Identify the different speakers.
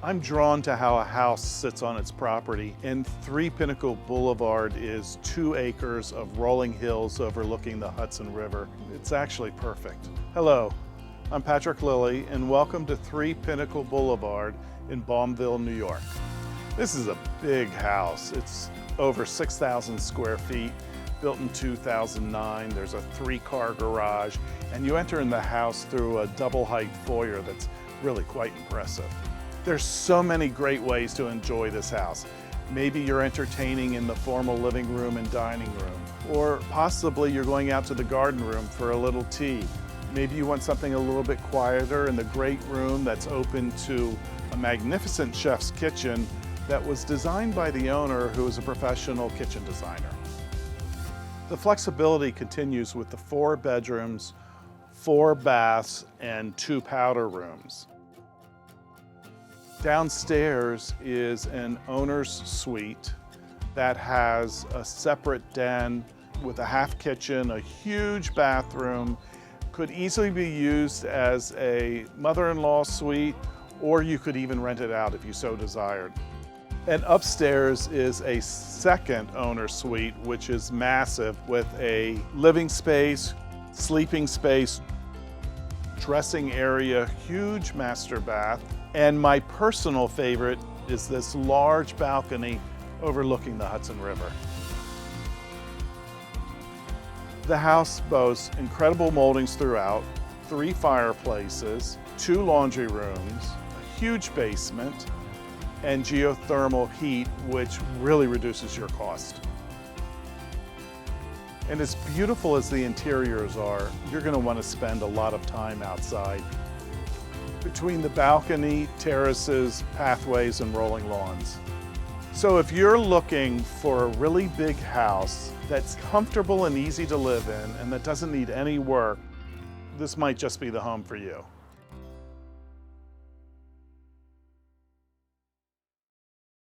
Speaker 1: I'm drawn to how a house sits on its property, and 3 Pinnacle Boulevard is 2 acres of rolling hills overlooking the Hudson River. It's actually perfect. Hello, I'm Patrick Lilly, and welcome to 3 Pinnacle Boulevard in Balmville, New York. This is a big house. It's over 6,000 square feet, built in 2009. There's a 3-car garage, and you enter in the house through a double-height foyer that's really quite impressive. There's so many great ways to enjoy this house. Maybe you're entertaining in the formal living room and dining room, or possibly you're going out to the garden room for a little tea. Maybe you want something a little bit quieter in the great room that's open to a magnificent chef's kitchen that was designed by the owner, who is a professional kitchen designer. The flexibility continues with the 4 bedrooms, 4 baths, and 2 powder rooms. Downstairs is an owner's suite that has a separate den with a half kitchen, a huge bathroom, could easily be used as a mother-in-law suite, or you could even rent it out if you so desired. And upstairs is a second owner's suite, which is massive, with a living space, sleeping space, dressing area, huge master bath, and my personal favorite is this large balcony overlooking the Hudson River. The house boasts incredible moldings throughout, 3 fireplaces, 2 laundry rooms, a huge basement, and geothermal heat, which really reduces your cost. And as beautiful as the interiors are, you're going to want to spend a lot of time outside, between the balcony, terraces, pathways, and rolling lawns. So if you're looking for a really big house that's comfortable and easy to live in and that doesn't need any work, this might just be the home for you.